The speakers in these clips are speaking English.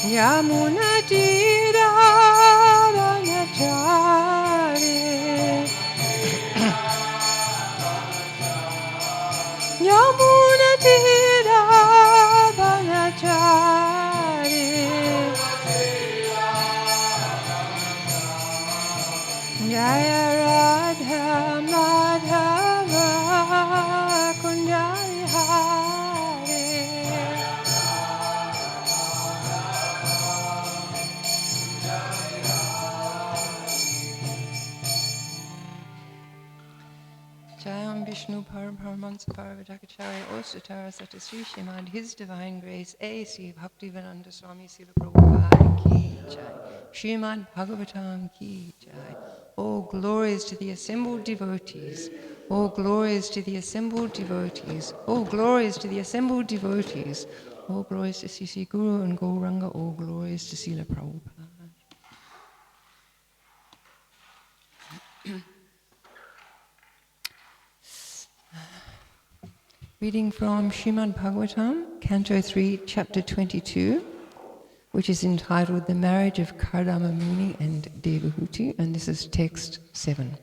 Yamuna Tiravanachari Yamuna Tiravanachari Jaya Radha Madhava Kunjari Hare Jayam Vishnu Paramahansa Paravatakacharya Osatara Satasri Srimad His Divine Grace A.C. Bhaktivedanta Swami Srila Prabhupada Ki Jai Srimad Bhagavatam Ki Jai. All glories to the assembled devotees. All glories to the assembled devotees. All glories to the assembled devotees. All glories to Sisi Guru and Gauranga. All glories to Srila Prabhupada. Reading from Srimad Bhagavatam, Canto 3, Chapter 22, which is entitled The Marriage of Kardama Muni and Devahuti, and this is text 7.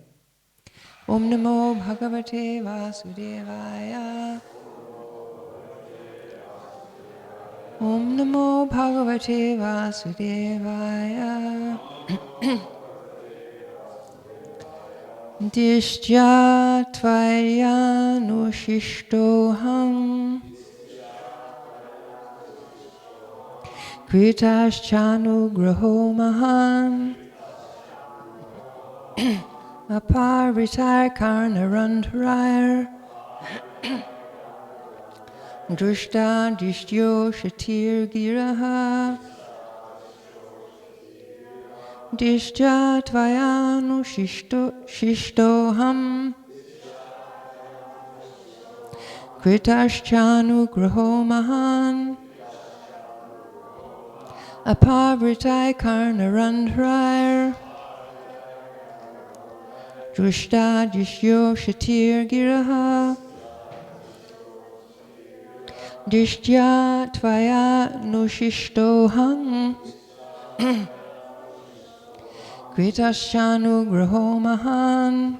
Om Namo Bhagavate Vasudevaya. Om Namo Bhagavate Vasudevaya. Dishya Tvaya Nushishtoham Kritaschanu Graho Mahan Aparitar Karnarandharair Drushta Dishtyo Shatir Giraha Dishya Tvayanu Shishtoham Kritaschanu Graho Mahan Apavritai Karnarandhrair Drushta Dishyo Shatir Giraha Dishya Tvaya Nushishtoham Kritaschanu Graho Mahan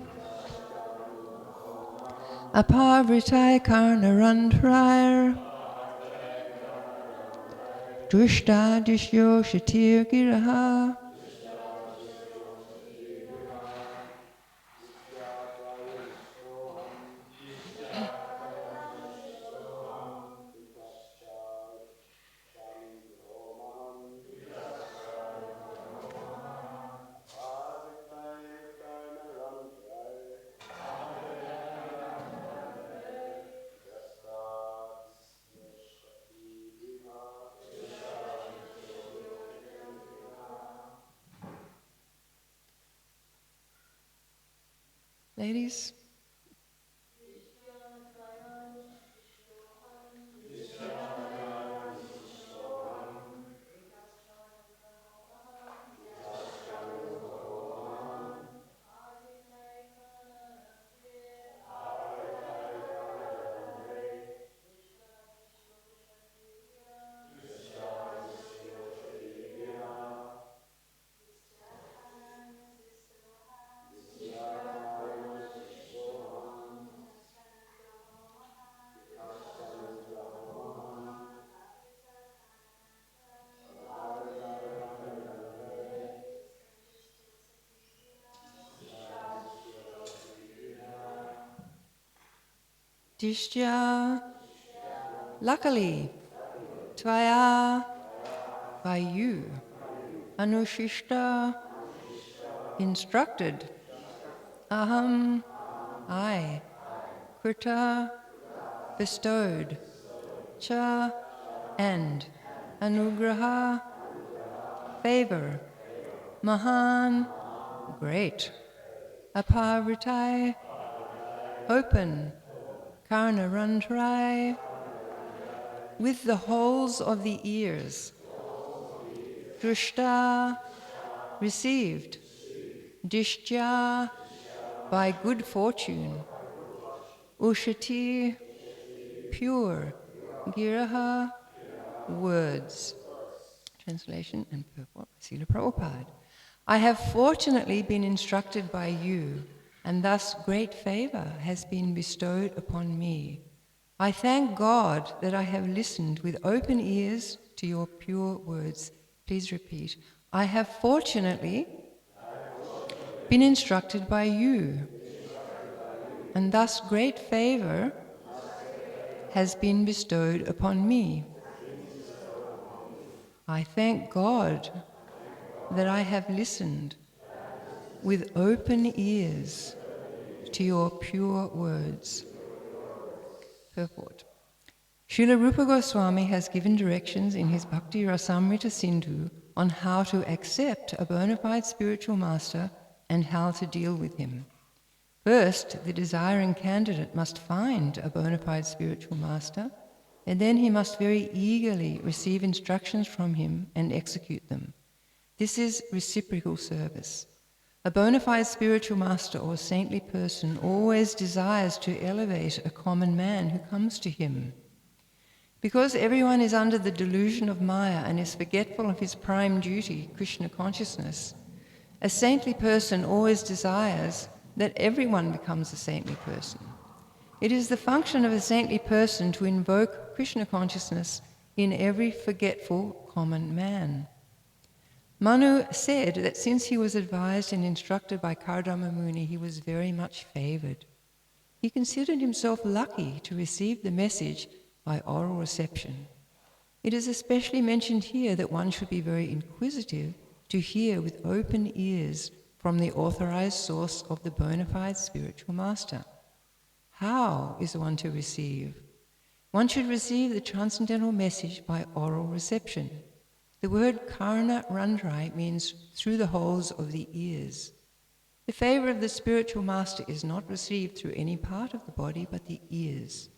Apavritai Karnarandhrair Drushta Dishyo Shatir Giraha. Ladies, Dishya, luckily, Tvaya, by you, Anushishta, instructed, Aham, I, Krita, bestowed, Cha, and, Anugraha, favor, Mahan, great, Apavritai, open, Karnarandhrai, with the holes of the ears, Drushta, received, Dishtya, by good fortune, Ushati, pure, Giraha, words. Translation and purport by Srila Prabhupada. I have fortunately been instructed by you, and thus great favor has been bestowed upon me. I thank God that I have listened with open ears to your pure words. Please repeat. I have fortunately been instructed by you, and thus great favor has been bestowed upon me. I thank God that I have listened with open ears to your pure words. Purport. Srila Rupa Goswami has given directions in his Bhakti Rasamrita Sindhu on how to accept a bona fide spiritual master and how to deal with him. First, the desiring candidate must find a bona fide spiritual master, and then he must very eagerly receive instructions from him and execute them. This is reciprocal service. A bona fide spiritual master or saintly person always desires to elevate a common man who comes to him. Because everyone is under the delusion of Maya and is forgetful of his prime duty, Krishna consciousness, a saintly person always desires that everyone becomes a saintly person. It is the function of a saintly person to invoke Krishna consciousness in every forgetful common man. Manu said that since he was advised and instructed by Kardama Muni, he was very much favored. He considered himself lucky to receive the message by oral reception. It is especially mentioned here that one should be very inquisitive to hear with open ears from the authorized source of the bona fide spiritual master. How is one to receive? One should receive the transcendental message by oral reception. The word karna randrai means through the holes of the ears. The favor of the spiritual master is not received through any part of the body but the ears.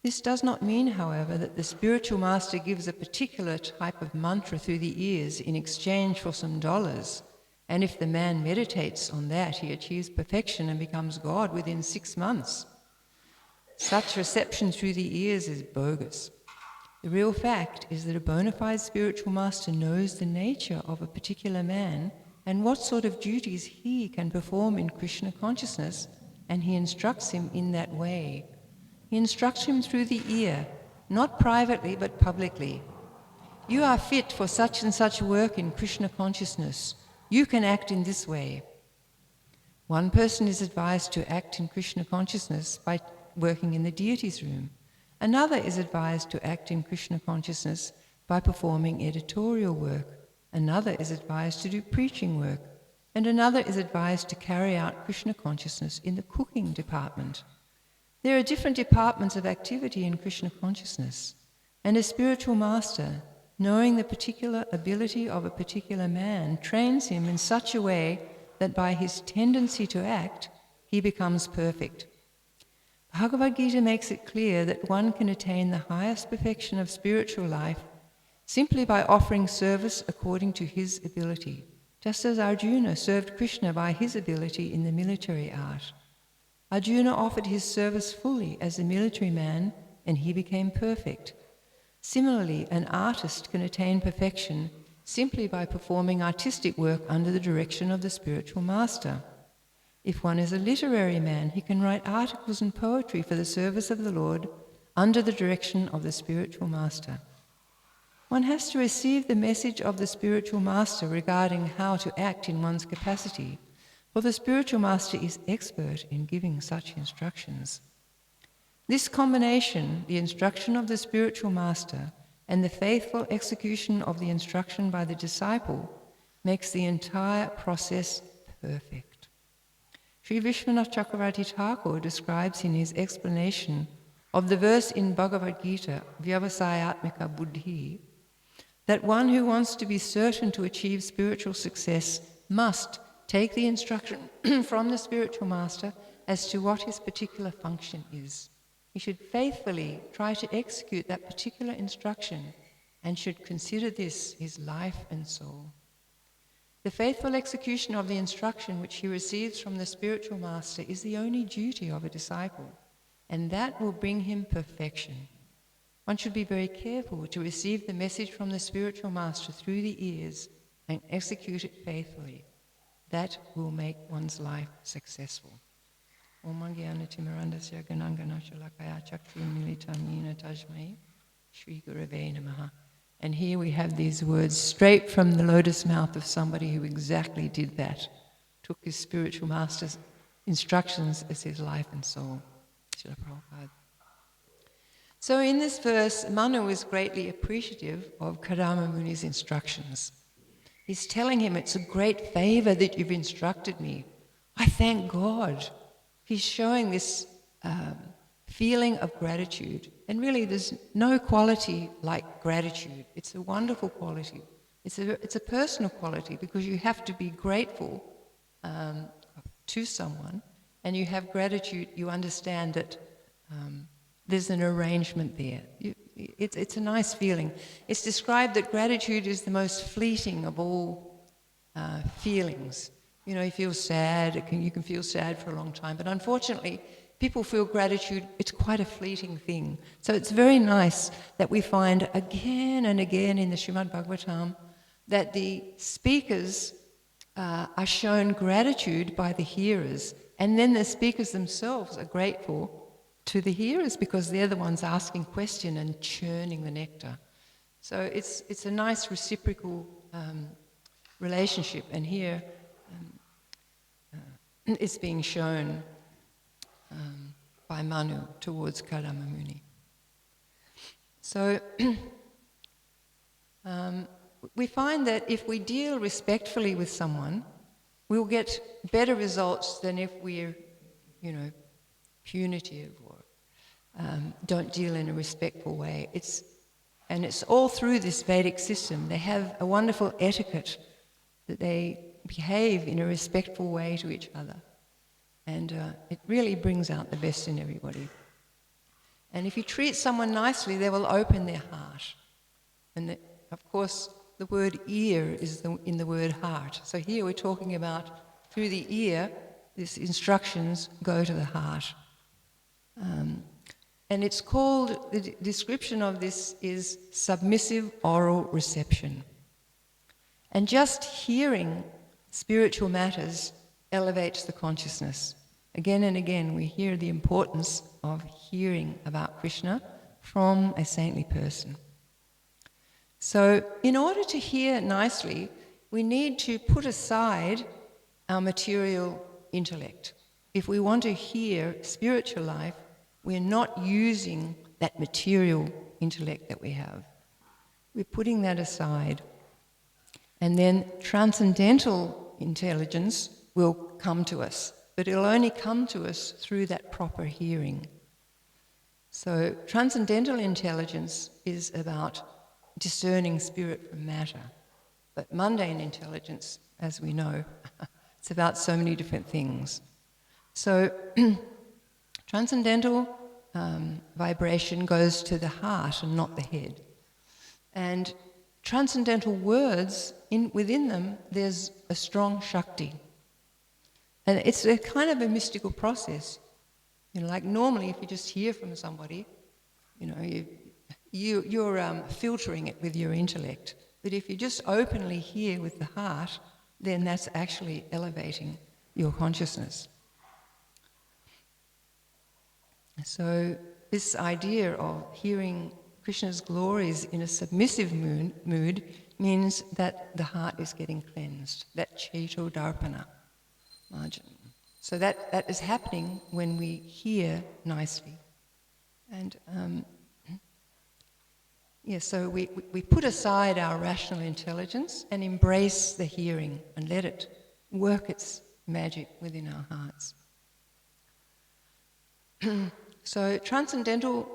This does not mean, however, that the spiritual master gives a particular type of mantra through the ears in exchange for some dollars, and if the man meditates on that, he achieves perfection and becomes God within 6 months. Such reception through the ears is bogus. The real fact is that a bona fide spiritual master knows the nature of a particular man and what sort of duties he can perform in Krishna consciousness, and he instructs him in that way. He instructs him through the ear, not privately but publicly. You are fit for such and such work in Krishna consciousness. You can act in this way. One person is advised to act in Krishna consciousness by working in the deity's room. Another is advised to act in Krishna consciousness by performing editorial work. Another is advised to do preaching work. And another is advised to carry out Krishna consciousness in the cooking department. There are different departments of activity in Krishna consciousness, and a spiritual master, knowing the particular ability of a particular man, trains him in such a way that by his tendency to act, he becomes perfect. Bhagavad Gita makes it clear that one can attain the highest perfection of spiritual life simply by offering service according to his ability, just as Arjuna served Krishna by his ability in the military art. Arjuna offered his service fully as a military man, and he became perfect. Similarly, an artist can attain perfection simply by performing artistic work under the direction of the spiritual master. If one is a literary man, he can write articles and poetry for the service of the Lord under the direction of the spiritual master. One has to receive the message of the spiritual master regarding how to act in one's capacity, for the spiritual master is expert in giving such instructions. This combination, the instruction of the spiritual master and the faithful execution of the instruction by the disciple, makes the entire process perfect. Sri Vishwanath Chakravarti Thakur describes in his explanation of the verse in Bhagavad Gita, Vyavasayatmika Buddhi, that one who wants to be certain to achieve spiritual success must take the instruction from the spiritual master as to what his particular function is. He should faithfully try to execute that particular instruction and should consider this his life and soul. The faithful execution of the instruction which he receives from the spiritual master is the only duty of a disciple, and that will bring him perfection. One should be very careful to receive the message from the spiritual master through the ears and execute it faithfully. That will make one's life successful. Om Jnana Timirandasya Ganangana Shalakaya Chakti Militamina Tajmai Shri Gurave Namaha. And here we have these words straight from the lotus mouth of somebody who exactly did that. Took his spiritual master's instructions as his life and soul. Srila Prabhupada. So in this verse, Manu is greatly appreciative of Kadama Muni's instructions. He's telling him, it's a great favor that you've instructed me. I thank God. He's showing this feeling of gratitude. And really, there's no quality like gratitude. It's a wonderful quality. It's a personal quality because you have to be grateful to someone, and you have gratitude, you understand that there's an arrangement there. It's a nice feeling. It's described that gratitude is the most fleeting of all feelings. You know, you feel sad, you can feel sad for a long time, but unfortunately, people feel gratitude, it's quite a fleeting thing. So it's very nice that we find again and again in the Srimad Bhagavatam that the speakers are shown gratitude by the hearers, and then the speakers themselves are grateful to the hearers because they're the ones asking question and churning the nectar. So it's a nice reciprocal relationship, and here it's being shown by Manu towards Kadama Muni. So we find that if we deal respectfully with someone, we'll get better results than if we're, punitive or don't deal in a respectful way. It's all through this Vedic system. They have a wonderful etiquette that they behave in a respectful way to each other. And it really brings out the best in everybody. And if you treat someone nicely, they will open their heart. And of course, the word ear is in the word heart. So here we're talking about through the ear, these instructions go to the heart. And it's called, the description of this is submissive oral reception. And just hearing spiritual matters elevates the consciousness. Again and again, we hear the importance of hearing about Krishna from a saintly person. So, in order to hear nicely, we need to put aside our material intellect. If we want to hear spiritual life, we're not using that material intellect that we have. We're putting that aside. And then transcendental intelligence will come to us, but it'll only come to us through that proper hearing. So transcendental intelligence is about discerning spirit from matter. But mundane intelligence, as we know, it's about so many different things. So transcendental vibration goes to the heart and not the head. And transcendental words, within them, there's a strong Shakti. And it's a kind of a mystical process. Like normally if you just hear from somebody, you're filtering it with your intellect. But if you just openly hear with the heart, then that's actually elevating your consciousness. So this idea of hearing Krishna's glories in a submissive mood means that the heart is getting cleansed, that Cheto Darpana. So that is happening when we hear nicely. And so we put aside our rational intelligence and embrace the hearing and let it work its magic within our hearts. So transcendental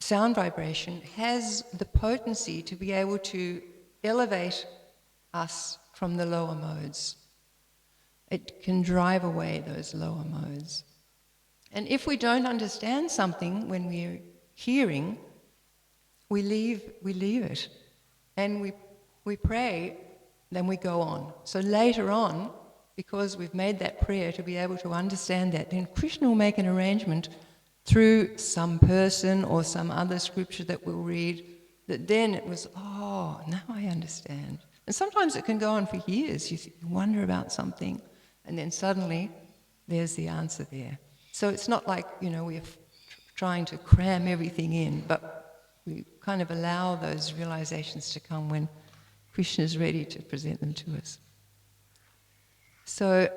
sound vibration has the potency to be able to elevate us from the lower modes. It can drive away those lower modes. And if we don't understand something when we're hearing, we leave it. And we pray, then we go on. So later on, because we've made that prayer to be able to understand that, then Krishna will make an arrangement through some person or some other scripture that we'll read, that then it was, oh, now I understand. And sometimes it can go on for years. You wonder about something, and then suddenly there's the answer there. So it's not like, we're trying to cram everything in, but we kind of allow those realizations to come when Krishna is ready to present them to us. So,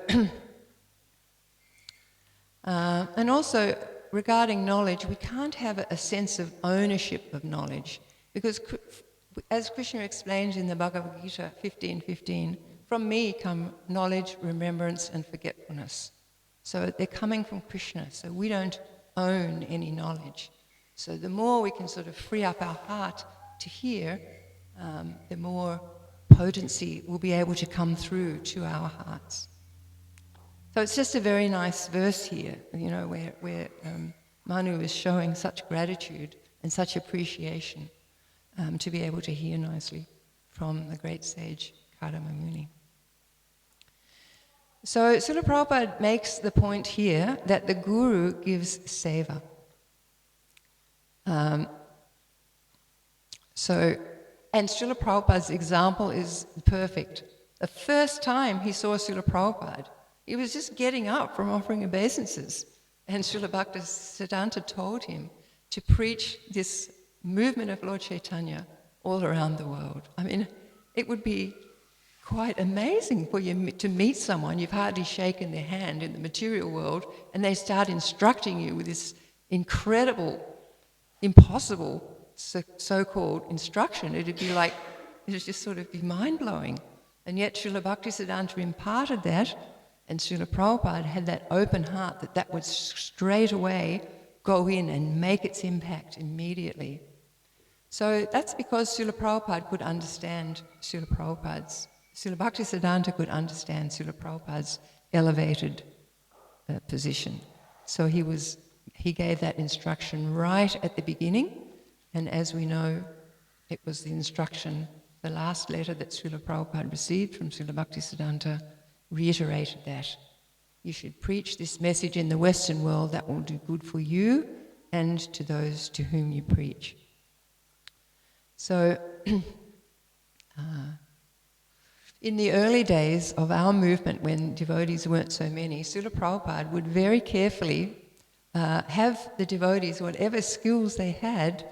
and also regarding knowledge, we can't have a sense of ownership of knowledge, because as Krishna explains in the Bhagavad Gita 15:15, from me come knowledge, remembrance and forgetfulness. So they're coming from Krishna, so we don't own any knowledge. So the more we can sort of free up our heart to hear, the more potency will be able to come through to our hearts. So it's just a very nice verse here, where Manu is showing such gratitude and such appreciation to be able to hear nicely from the great sage Kadama Muni. So Srila Prabhupada makes the point here that the Guru gives seva. And Srila Prabhupada's example is perfect. The first time he saw Srila Prabhupada, he was just getting up from offering obeisances, and Srila Bhaktisiddhanta told him to preach this movement of Lord Chaitanya all around the world. I mean, it would be quite amazing for you to meet someone you've hardly shaken their hand in the material world, and they start instructing you with this incredible, impossible so-called instruction. It'd just sort of be mind-blowing. And yet Srila Bhaktisiddhanta imparted that, and Srila Prabhupada had that open heart that would straight away go in and make its impact immediately. So that's because Srila Prabhupada could understand Srila Bhaktisiddhanta could understand Srila Prabhupada's elevated position. So he gave that instruction right at the beginning, and as we know, it was the instruction, the last letter that Srila Prabhupada received from Srila Bhaktisiddhanta reiterated that. You should preach this message in the Western world that will do good for you and to those to whom you preach. So, in the early days of our movement, when devotees weren't so many, Srila Prabhupada would very carefully have the devotees, whatever skills they had,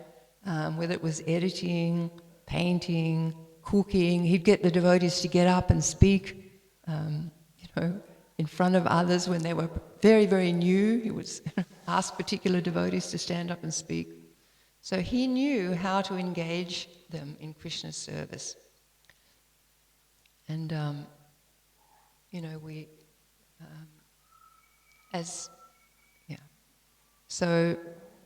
whether it was editing, painting, cooking, he'd get the devotees to get up and speak, in front of others when they were very, very new. He would ask particular devotees to stand up and speak. So he knew how to engage them in Krishna's service. And, So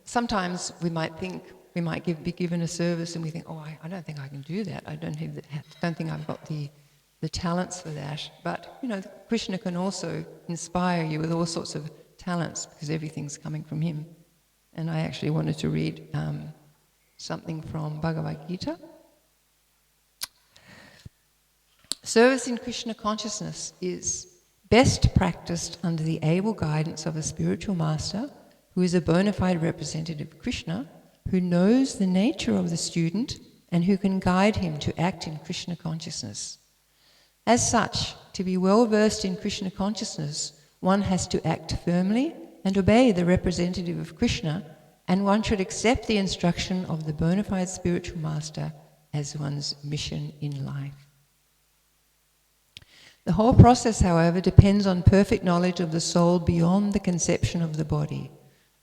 sometimes we might think, we might be given a service and we think, oh, I don't think I can do that. I don't think I've got the talents for that. But, Krishna can also inspire you with all sorts of talents because everything's coming from him. And I actually wanted to read something from Bhagavad Gita. Service in Krishna consciousness is best practiced under the able guidance of a spiritual master who is a bona fide representative of Krishna, who knows the nature of the student and who can guide him to act in Krishna consciousness. As such, to be well versed in Krishna consciousness, one has to act firmly and obey the representative of Krishna, and one should accept the instruction of the bona fide spiritual master as one's mission in life. The whole process, however, depends on perfect knowledge of the soul beyond the conception of the body,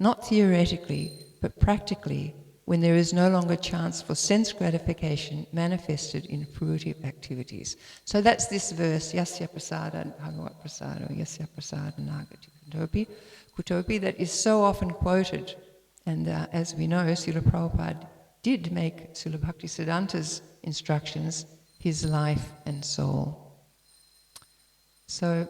not theoretically, but practically, when there is no longer chance for sense gratification manifested in fruitive activities. So that's this verse, Yasya prasada bhagavat prasado, Yasya prasada nagati kutopi, that is so often quoted. And as we know, Srila Prabhupada did make Srila Bhaktisiddhanta's instructions his life and soul. So,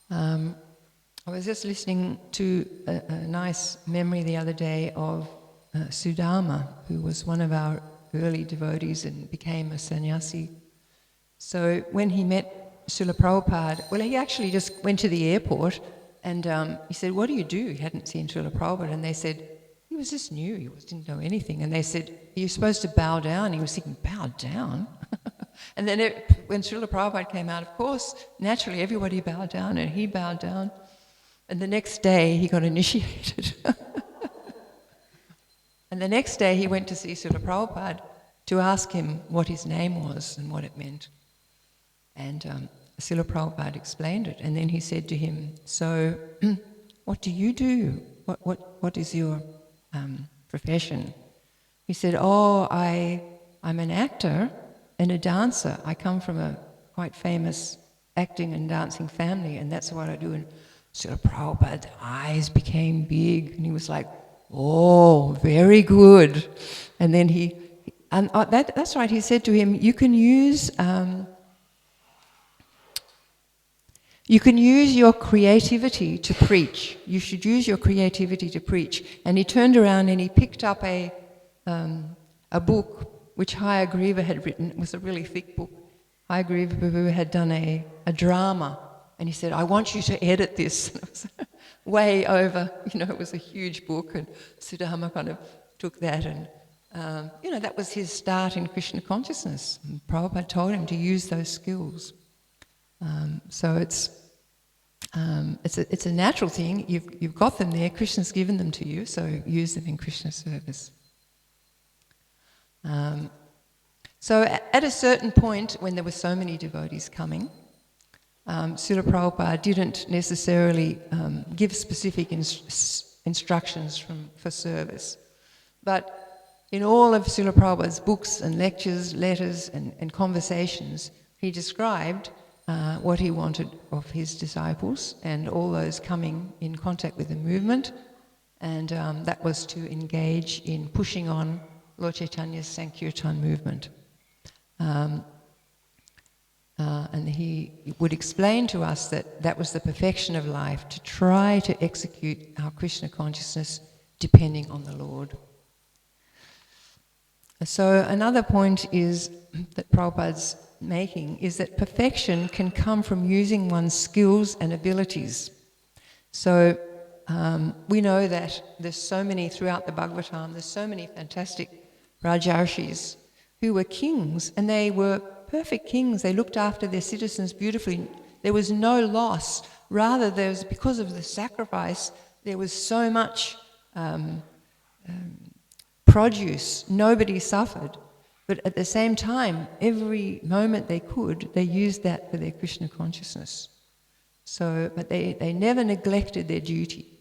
I was just listening to a nice memory the other day of Sudama, who was one of our early devotees and became a sannyasi. So when he met Srila Prabhupada, well, he actually just went to the airport he said, what do you do? He hadn't seen Srila Prabhupada. And they said, he was just new, he didn't know anything. And they said, are you supposed to bow down? He was thinking, bow down? And then when Srila Prabhupada came out, of course, naturally everybody bowed down, and he bowed down. And the next day he got initiated. And the next day he went to see Srila Prabhupada to ask him what his name was and what it meant. And Srila Prabhupada explained it. And then he said to him, so what do you do? What is your profession? He said, I'm an actor and a dancer. I come from a quite famous acting and dancing family, and that's what I do. And Srila Prabhupada's eyes became big, and he was like, oh, very good. And then that's right, he said to him, you can use your creativity to preach. You should use your creativity to preach. And he turned around and he picked up a book which Hayagriva had written. It was a really thick book. Hayagriva had done a drama. And he said, I want you to edit this. And it was way over, it was a huge book. And Sudama kind of took that and, that was his start in Krishna consciousness. And Prabhupada told him to use those skills. So it's a natural thing. You've got them there. Krishna's given them to you, so use them in Krishna service. So at a certain point, when there were so many devotees coming, Srila Prabhupada didn't necessarily give specific instructions for service, but in all of Srila Prabhupada's books and lectures, letters and conversations, he described what he wanted of his disciples and all those coming in contact with the movement, and that was to engage in pushing on Lord Chaitanya's Sankirtan movement. And he would explain to us that was the perfection of life, to try to execute our Krishna consciousness depending on the Lord. So another point is that Prabhupada's making is that perfection can come from using one's skills and abilities. So we know that there's so many throughout the Bhagavatam, there's so many fantastic Rajarshis who were kings, and they were perfect kings. They looked after their citizens beautifully. There was no loss. Rather, because of the sacrifice, there was so much produce. Nobody suffered. But at the same time, every moment they could, they used that for their Krishna consciousness. But they never neglected their duty.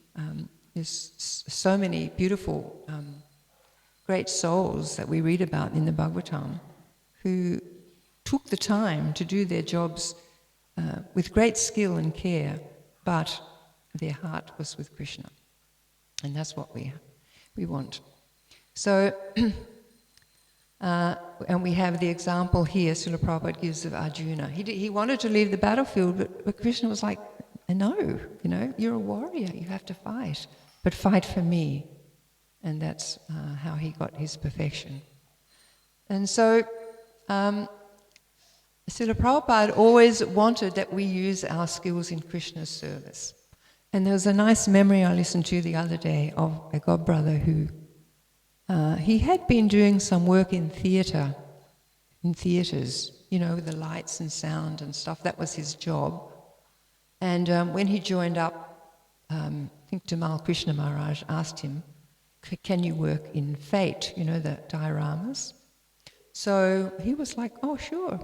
There's so many beautiful, great souls that we read about in the Bhagavatam who took the time to do their jobs with great skill and care, but their heart was with Krishna. And that's what we want. So, and we have the example here Srila Prabhupada gives of Arjuna. He wanted to leave the battlefield, but Krishna was like, no, you're a warrior, you have to fight, but fight for me. And that's how he got his perfection. And so, Srila Prabhupada always wanted that we use our skills in Krishna's service. And there was a nice memory I listened to the other day of a godbrother who he had been doing some work in theatres, with the lights and sound and stuff. That was his job. And when he joined up, I think Tamal Krishna Maharaj asked him, can you work in fate, the dioramas? So he was like, oh, sure,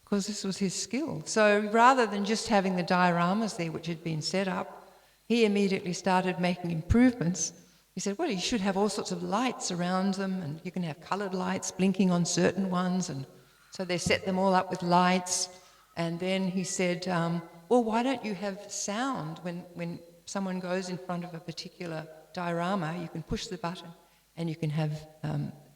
because this was his skill. So rather than just having the dioramas there, which had been set up, he immediately started making improvements. He said, well, you should have all sorts of lights around them, and you can have coloured lights blinking on certain ones. And so they set them all up with lights. And then he said, well, why don't you have sound when someone goes in front of a particular diorama? You can push the button and you can have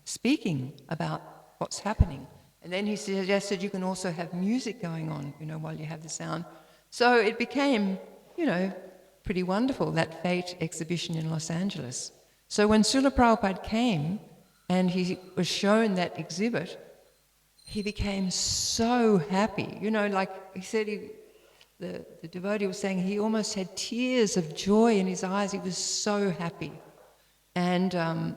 speaking about what's happening. And then he suggested you can also have music going on, while you have the sound. So it became, pretty wonderful, that Fate exhibition in Los Angeles. So when Srila Prabhupada came and he was shown that exhibit, he became so happy. Like he said, the devotee was saying he almost had tears of joy in his eyes. He was so happy. And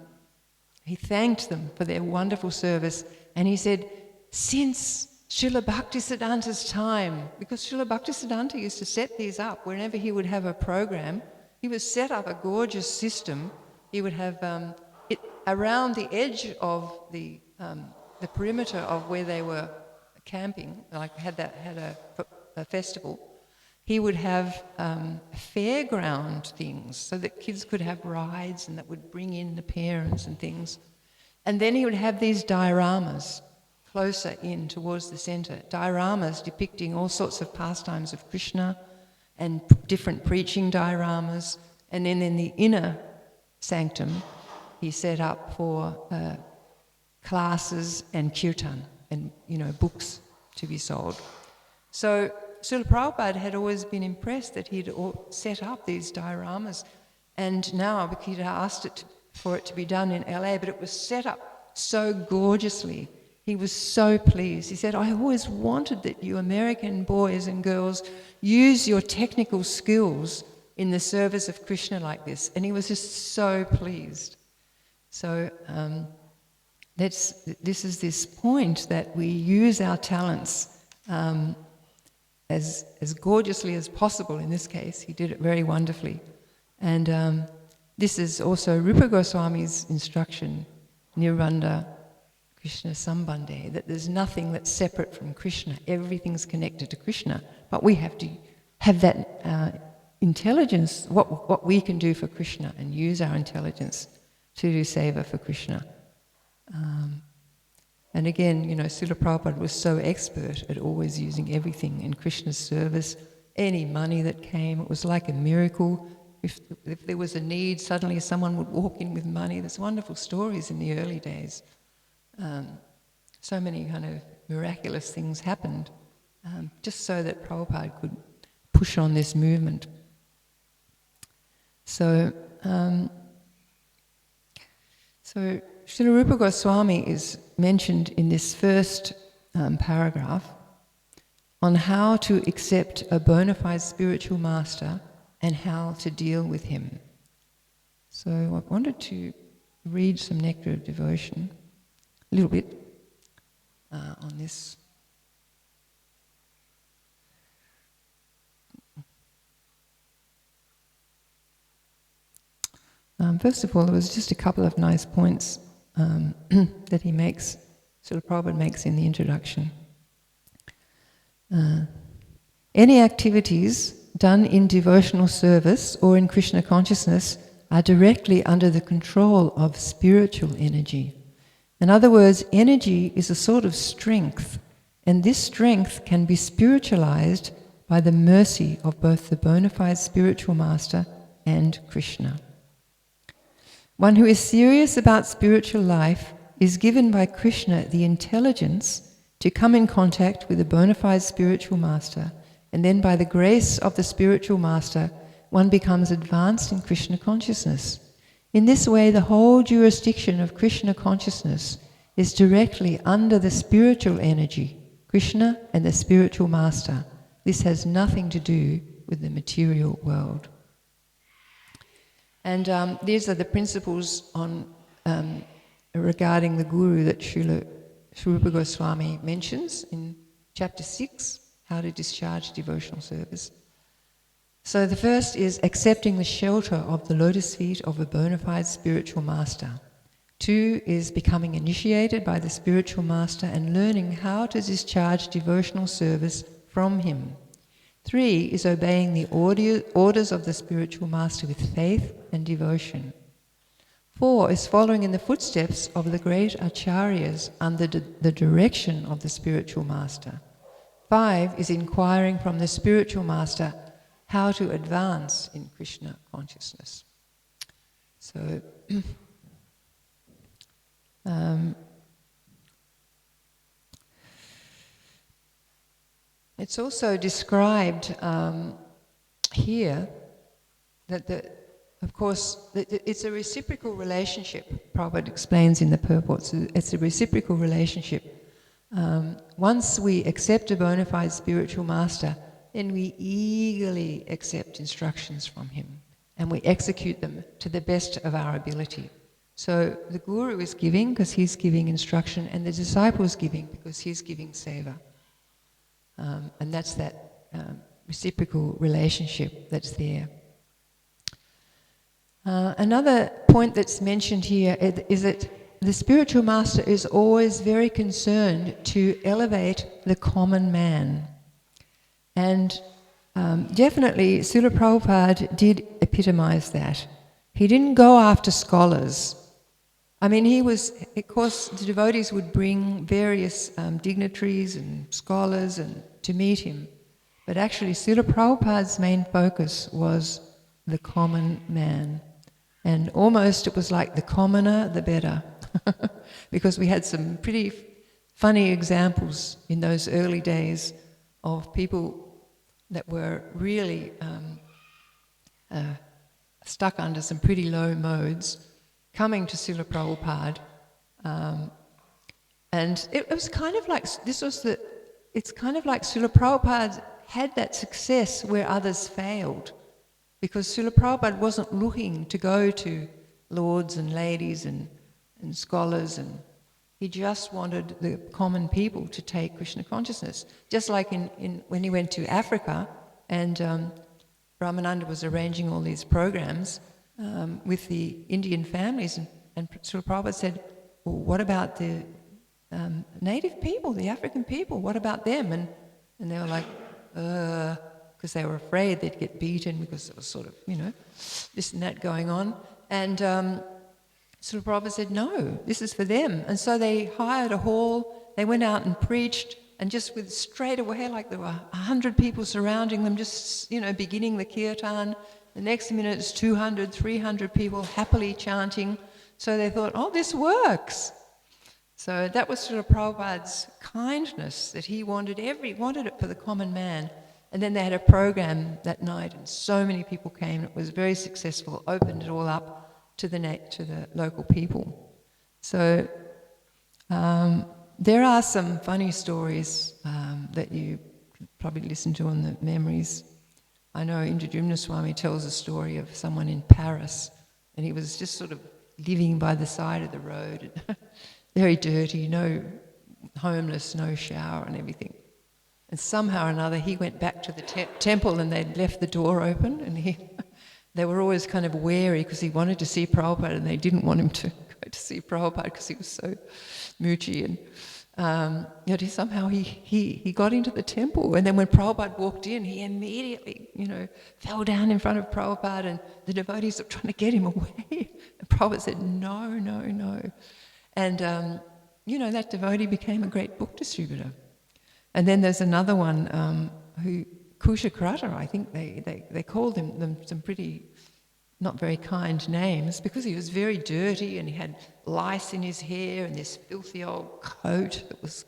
he thanked them for their wonderful service. And he said, since Srila Bhaktisiddhanta's time, because Srila Bhaktisiddhanta used to set these up whenever he would have a program, he would set up a gorgeous system. He would have it around the edge of the perimeter of where they were camping, like had a festival. He would have fairground things so that kids could have rides and that would bring in the parents and things. And then he would have these dioramas closer in towards the centre, dioramas depicting all sorts of pastimes of Krishna and different preaching dioramas. And then in the inner sanctum, he set up for classes and kirtan and, books to be sold. So Srila Prabhupada had always been impressed that he'd set up these dioramas, and now he'd asked for it to be done in LA, but it was set up so gorgeously. He was so pleased. He said, I always wanted that you American boys and girls use your technical skills in the service of Krishna like this. And he was just so pleased. So this is this point that we use our talents as gorgeously as possible. In this case, he did it very wonderfully. And this is also Rupa Goswami's instruction, Nirvanda Krishna Sambandhe, that there's nothing that's separate from Krishna. Everything's connected to Krishna. But we have to have that intelligence, what we can do for Krishna, and use our intelligence to do seva for Krishna. And again, Srila Prabhupada was so expert at always using everything in Krishna's service. Any money that came, it was like a miracle. If there was a need, suddenly someone would walk in with money. There's wonderful stories in the early days. So many kind of miraculous things happened, just so that Prabhupada could push on this movement. So Srila Rupa Goswami is mentioned in this first paragraph on how to accept a bona fide spiritual master and how to deal with him. So I wanted to read some Nectar of Devotion, a little bit on this. First of all, there was just a couple of nice points that he makes, Srila Prabhupada makes in the introduction. Any activities done in devotional service or in Krishna consciousness are directly under the control of spiritual energy. In other words, energy is a sort of strength, and this strength can be spiritualized by the mercy of both the bona fide spiritual master and Krishna. One who is serious about spiritual life is given by Krishna the intelligence to come in contact with a bona fide spiritual master, and then by the grace of the spiritual master, one becomes advanced in Krishna consciousness. In this way, the whole jurisdiction of Krishna consciousness is directly under the spiritual energy, Krishna and the spiritual master. This has nothing to do with the material world. And these are the principles on regarding the Guru that Srila Rupa Goswami mentions in chapter 6, how to discharge devotional service. So the first is accepting the shelter of the lotus feet of a bona fide spiritual master. 2 is becoming initiated by the spiritual master and learning how to discharge devotional service from him. 3 is obeying the orders of the spiritual master with faith and devotion. 4 is following in the footsteps of the great acharyas under the direction of the spiritual master. 5 is inquiring from the spiritual master how to advance in Krishna consciousness. So, it's also described here that of course, it's a reciprocal relationship. Prabhupada explains in the purports. It's a reciprocal relationship. Once we accept a bona fide spiritual master, then we eagerly accept instructions from him and we execute them to the best of our ability. So the Guru is giving because he's giving instruction, and the disciple is giving because he's giving seva. And that's that reciprocal relationship that's there. Another point that's mentioned here is that the spiritual master is always very concerned to elevate the common man. And definitely Srila Prabhupada did epitomize that. He didn't go after scholars. I mean, of course, the devotees would bring various dignitaries and scholars to meet him. But actually, Srila Prabhupada's main focus was the common man. And almost it was like the commoner, the better. Because we had some pretty funny examples in those early days of people that were really stuck under some pretty low modes, coming to Srila Prabhupada, and it was kind of like it's kind of like Srila Prabhupada had that success where others failed, because Srila Prabhupada wasn't looking to go to lords and ladies and scholars, and he just wanted the common people to take Krishna consciousness. Just like when he went to Africa and Brahmananda was arranging all these programs with the Indian families, and Srila Prabhupada said, well, what about the native people, the African people, what about them? And they were like, because they were afraid they'd get beaten because there was sort of, this and that going on. And Srila Prabhupada said, no, this is for them. And so they hired a hall, they went out and preached, and just with straight away, like there were 100 people surrounding them, just, beginning the kirtan. The next minute it's 200, 300 people happily chanting. So they thought, oh, this works. So that was Srila Prabhupada's kindness, that he wanted it for the common man. And then they had a program that night, and so many people came. It was very successful, opened it all up to the local people. So there are some funny stories that you could probably listen to on the memories. I know Indradyumna Swami tells a story of someone in Paris, and he was just sort of living by the side of the road, very dirty, no homeless, no shower and everything. And somehow or another he went back to the temple, and they'd left the door open, and they were always kind of wary because he wanted to see Prabhupada, and they didn't want him to go to see Prabhupada because he was so moochy. And somehow he got into the temple, and then when Prabhupada walked in, he immediately, fell down in front of Prabhupada, and the devotees were trying to get him away. And Prabhupada said, no, no, no. And, that devotee became a great book distributor. And then there's another one who, Kushakrata, I think they called them some pretty not very kind names, because he was very dirty and he had lice in his hair and this filthy old coat that was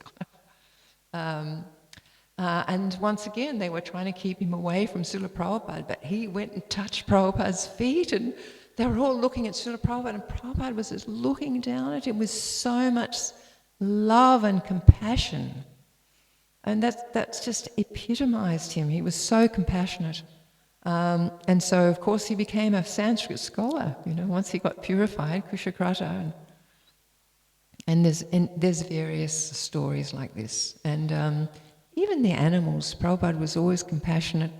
and once again they were trying to keep him away from Srila Prabhupada, but he went and touched Prabhupada's feet, and they were all looking at Srila Prabhupada, and Prabhupada was just looking down at him with so much love and compassion. And that's just epitomized him. He was so compassionate. And so, of course, he became a Sanskrit scholar, once he got purified, Kushakrata. And there's various stories like this. And even the animals, Prabhupada was always compassionate.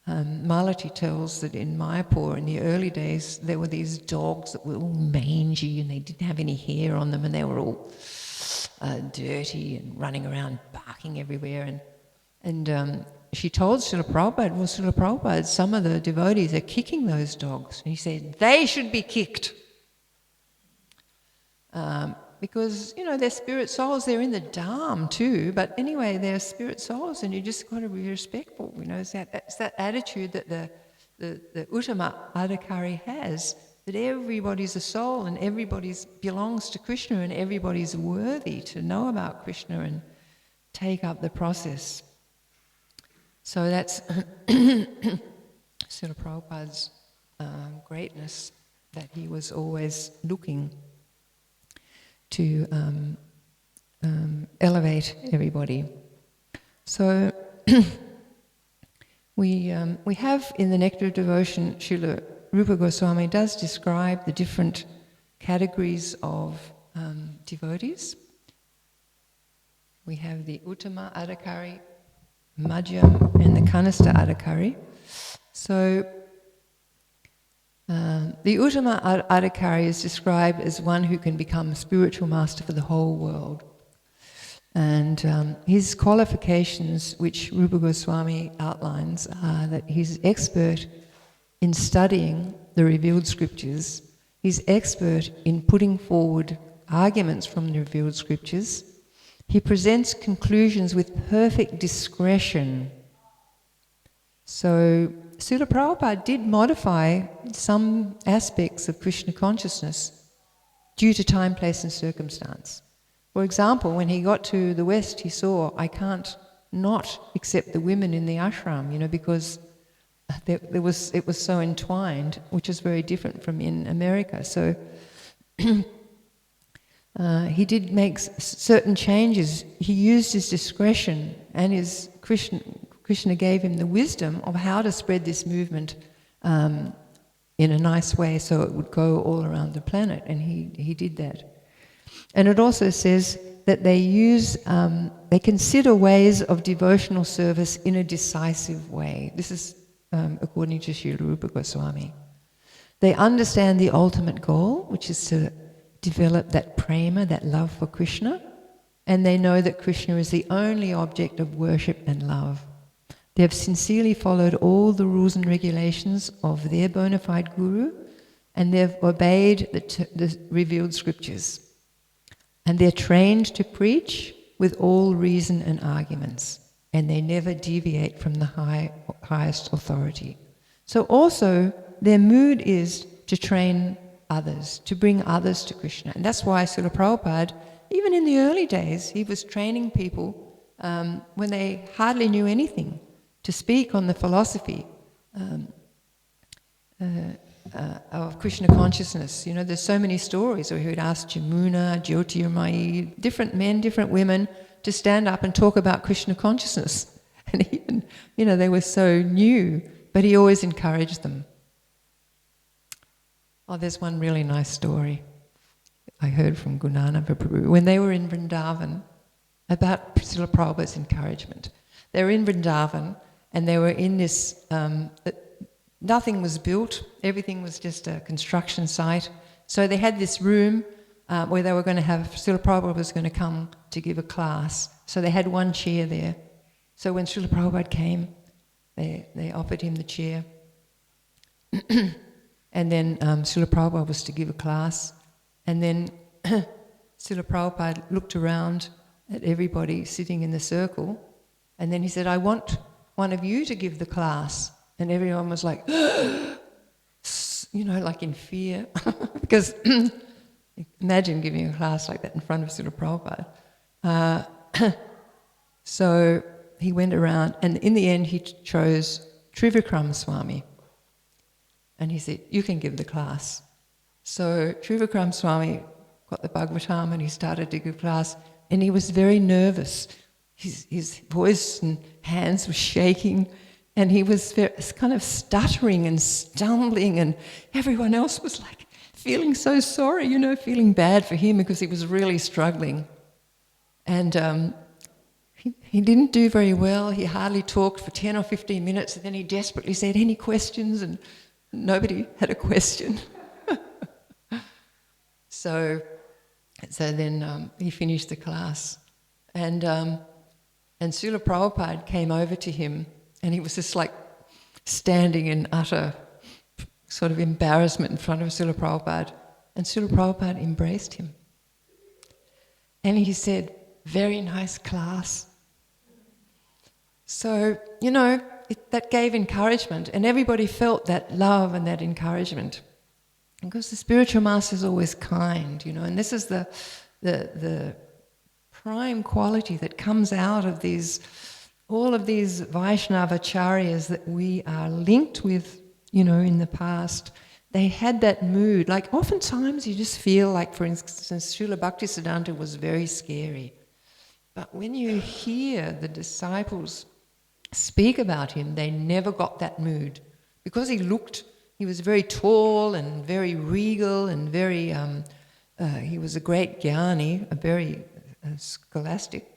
Malati tells that in Mayapur, in the early days, there were these dogs that were all mangy and they didn't have any hair on them, and they were all dirty and running around barking everywhere. And she told Srila Prabhupada, well, Srila Prabhupada, some of the devotees are kicking those dogs. And he said, they should be kicked. Because, they're spirit souls, they're in the Dham too, but anyway, they're spirit souls, and you just got to be respectful. It's that attitude that the Uttama Adhikari has, that everybody's a soul and everybody belongs to Krishna and everybody's worthy to know about Krishna and take up the process. So that's Srila Prabhupada's greatness, that he was always looking to elevate everybody. So We have in the Nectar of Devotion, Srila Rupa Goswami does describe the different categories of devotees. We have the Uttama Adhikari, Madhyam, and the Kanista Adhikari. So the Uttama Adhikari is described as one who can become a spiritual master for the whole world. And his qualifications, which Rupa Goswami outlines, are that he's expert in studying the revealed scriptures, he's expert in putting forward arguments from the revealed scriptures, he presents conclusions with perfect discretion. So Srila Prabhupada did modify some aspects of Krishna consciousness due to time, place and circumstance. For example, when he got to the West, he saw, I can't not accept the women in the ashram, because it was so entwined, which is very different from in America. So he did make certain changes. He used his discretion, and his Krishna gave him the wisdom of how to spread this movement in a nice way so it would go all around the planet, and he did that. And it also says that they consider ways of devotional service in a decisive way. This is according to Srila Rupa Goswami. They understand the ultimate goal, which is to develop that prema, that love for Krishna, and they know that Krishna is the only object of worship and love. They have sincerely followed all the rules and regulations of their bona fide guru, and they have obeyed the revealed scriptures. And they're trained to preach with all reason and arguments, and they never deviate from the highest authority. So also, their mood is to train others, to bring others to Krishna. And that's why Srila Prabhupada, even in the early days, he was training people when they hardly knew anything, to speak on the philosophy of Krishna consciousness. There's so many stories where he would ask Jamuna, Jyotirmayi, different men, different women, to stand up and talk about Krishna consciousness. And even, they were so new, but he always encouraged them. Oh, there's one really nice story I heard from Gunana Prabhu when they were in Vrindavan about Srila Prabhupada's encouragement. They were in Vrindavan and they were in this, nothing was built, everything was just a construction site. So they had this room where they were going to have, Srila Prabhupada was going to come to give a class. So they had one chair there. So when Srila Prabhupada came, they offered him the chair. And then Srila Prabhupada was to give a class. And then Srila Prabhupada looked around at everybody sitting in the circle. And then he said, I want one of you to give the class. And everyone was like, like in fear. Because imagine giving a class like that in front of Srila Prabhupada. So he went around, and in the end he chose Trivikram Swami. And he said, you can give the class. So Trivikram Swami got the Bhagavatam and he started to give class, and he was very nervous. His voice and hands were shaking, and he was kind of stuttering and stumbling, and everyone else was like feeling so sorry, feeling bad for him because he was really struggling. And he didn't do very well. He hardly talked for 10 or 15 minutes, and then he desperately said, any questions? And nobody had a question. So then he finished the class. And Srila Prabhupada came over to him, and he was just like standing in utter sort of embarrassment in front of Srila Prabhupada. And Srila Prabhupada embraced him. And he said, very nice class. So, that gave encouragement, and everybody felt that love and that encouragement. Because the spiritual master is always kind, and this is the prime quality that comes out of all of these Vaishnava acharyas that we are linked with, in the past. They had that mood. Like oftentimes you just feel like, for instance, Srila Bhaktisiddhanta was very scary. But when you hear the disciples speak about him, they never got that mood. Because he was very tall and very regal and very, he was a great jnani, a very scholastic.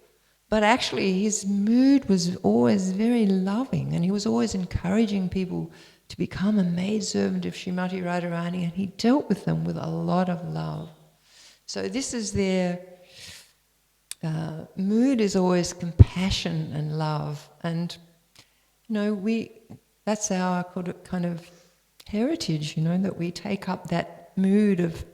But actually his mood was always very loving, and he was always encouraging people to become a maidservant of Srimati Radharani, and he dealt with them with a lot of love. So this is their mood, is always compassion and love. And, that's our kind of heritage, that we take up that mood of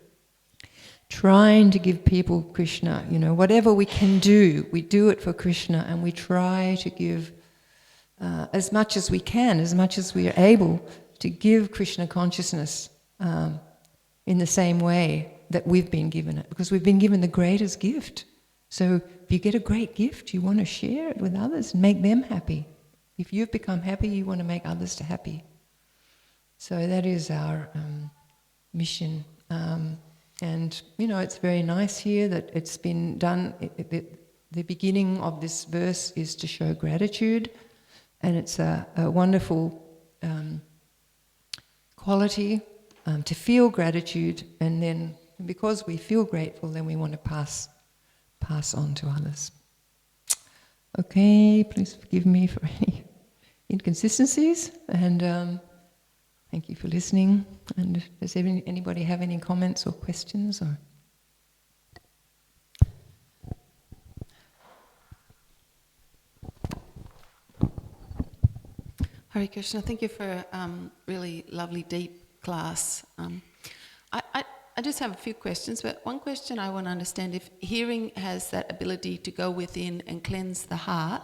trying to give people Krishna. Whatever we can do, we do it for Krishna, and we try to give as much as we can, as much as we are able to give Krishna consciousness in the same way that we've been given it, because we've been given the greatest gift. So if you get a great gift, you want to share it with others and make them happy. If you've become happy, you want to make others happy. So that is our mission. And, it's very nice here that it's been done. The beginning of this verse is to show gratitude, and it's a wonderful quality to feel gratitude, and then because we feel grateful, then we want to pass on to others. Okay, please forgive me for any inconsistencies, and thank you for listening. And does anybody have any comments or questions? Or Hare Krishna, thank you for a really lovely, deep class. I just have a few questions, but one question I want to understand: if hearing has that ability to go within and cleanse the heart,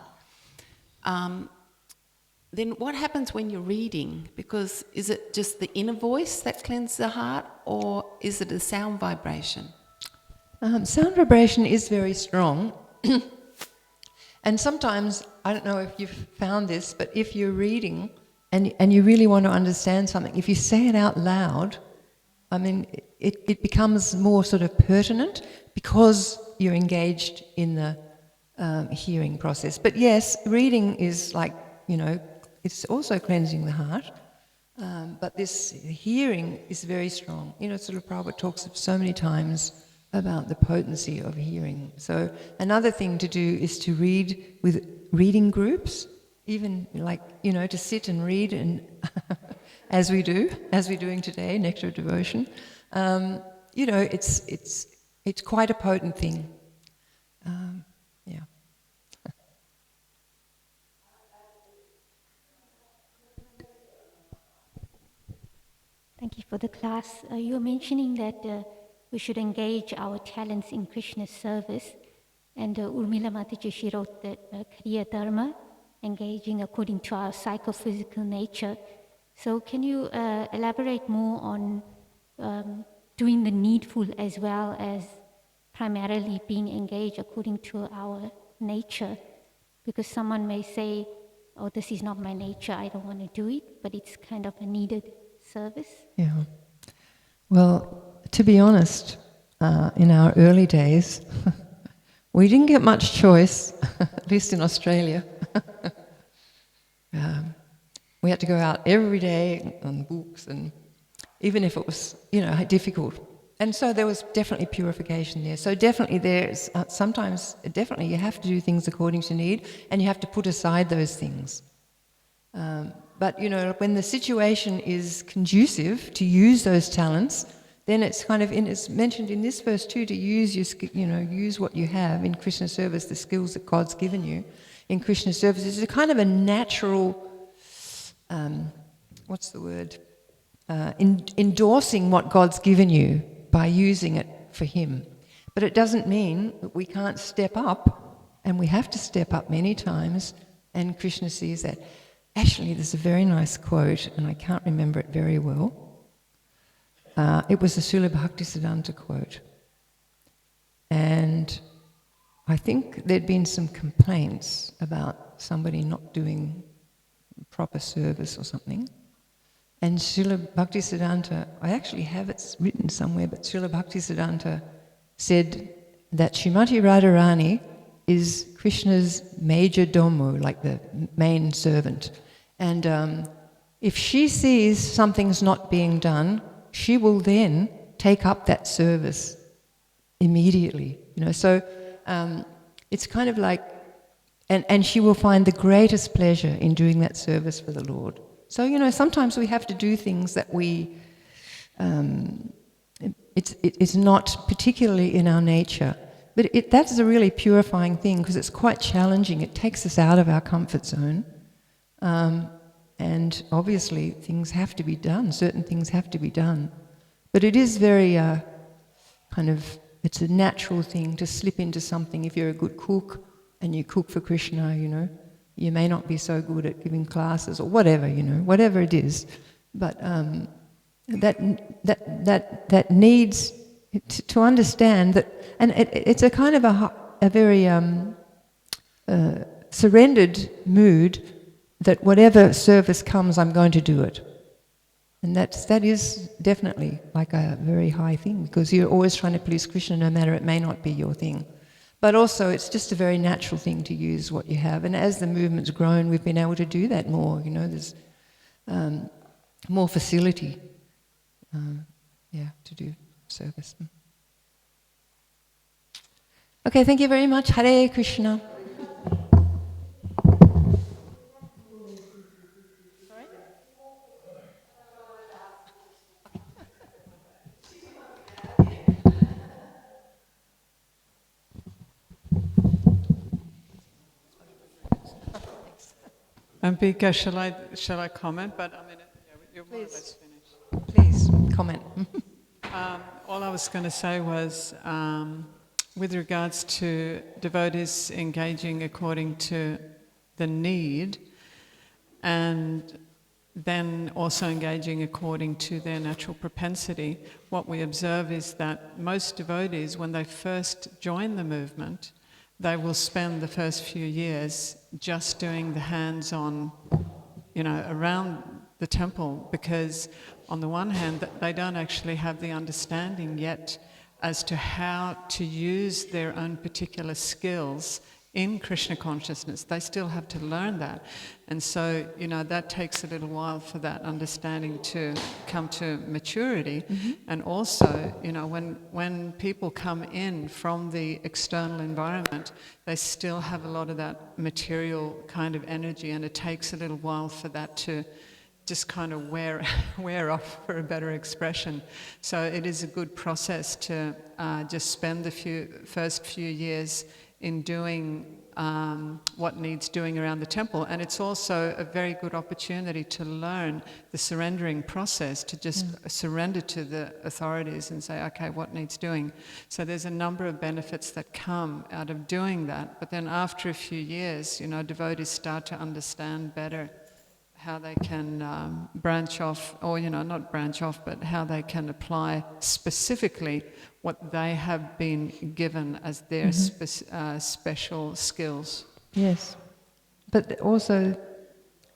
then what happens when you're reading? Because is it just the inner voice that cleanses the heart, or is it a sound vibration? Sound vibration is very strong. And sometimes, I don't know if you've found this, but if you're reading and you really want to understand something, if you say it out loud, it becomes more sort of pertinent because you're engaged in the hearing process. But yes, reading is like, it's also cleansing the heart. But this hearing is very strong. Sort of Prabhupada talks so many times about the potency of hearing. So another thing to do is to read with reading groups, even to sit and read, and as we're doing today, Nectar of Devotion. It's quite a potent thing. Yeah. Thank you for the class. You were mentioning that we should engage our talents in Krishna's service, and Urmila Mataji, she wrote that Kriya Dharma, engaging according to our psychophysical nature. So can you elaborate more on doing the needful as well as primarily being engaged according to our nature? Because someone may say, oh, this is not my nature, I don't want to do it, but it's kind of a needed service. Yeah. Well, to be honest, in our early days, we didn't get much choice, at least in Australia. We had to go out every day on books, and even if it was, difficult. And so there was definitely purification there. So definitely there's sometimes, definitely you have to do things according to need, and you have to put aside those things. But, when the situation is conducive to use those talents, then it's it's mentioned in this verse too, to use use what you have in Krishna service, the skills that God's given you in Krishna service. It's a kind of a natural, endorsing what God's given you by using it for Him. But it doesn't mean that we can't step up, and we have to step up many times, and Krishna sees that. Actually, there's a very nice quote, and I can't remember it very well. It was a Srila Bhaktisiddhanta quote. And I think there'd been some complaints about somebody not doing proper service or something. And Srila Bhaktisiddhanta, I actually have it written somewhere, but Srila Bhaktisiddhanta said that Srimati Radharani is Krishna's major domo, like the main servant. And if she sees something's not being done, she will then take up that service immediately. So it's kind of like, and she will find the greatest pleasure in doing that service for the Lord. So sometimes we have to do things that we, it's not particularly in our nature, but that's a really purifying thing because it's quite challenging. It takes us out of our comfort zone. And obviously things have to be done, certain things have to be done. But it is very it's a natural thing to slip into something. If you're a good cook and you cook for Krishna, you may not be so good at giving classes or whatever, whatever it is. But that needs to understand that, and it's a kind of a very surrendered mood that whatever service comes, I'm going to do it. And that is definitely like a very high thing because you're always trying to please Krishna no matter it may not be your thing. But also it's just a very natural thing to use what you have. And as the movement's grown, we've been able to do that more. There's more facility to do service. Okay, thank you very much. Hare Krishna. Ambika, shall I comment? But you're more or less finished. Please, comment. All I was going to say was, with regards to devotees engaging according to the need, and then also engaging according to their natural propensity, what we observe is that most devotees, when they first join the movement, they will spend the first few years just doing the hands-on, around the temple, because on the one hand, they don't actually have the understanding yet as to how to use their own particular skills in Krishna consciousness. They still have to learn that. And so, that takes a little while for that understanding to come to maturity. Mm-hmm. And also, when people come in from the external environment, they still have a lot of that material kind of energy, and it takes a little while for that to just kind of wear off, for a better expression. So it is a good process to just spend the first few years in doing what needs doing around the temple. And it's also a very good opportunity to learn the surrendering process, to just surrender to the authorities and say, okay, what needs doing? So there's a number of benefits that come out of doing that. But then after a few years, devotees start to understand better how they can branch off, or not branch off, but how they can apply specifically what they have been given as their special skills. Yes. But also,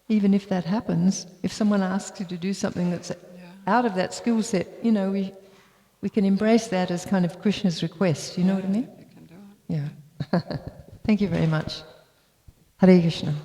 even if that happens, if someone asks you to do something that's out of that skill set, we can embrace that as kind of Krishna's request, you know what I mean? You can do it. Yeah. Thank you very much. Hare Krishna.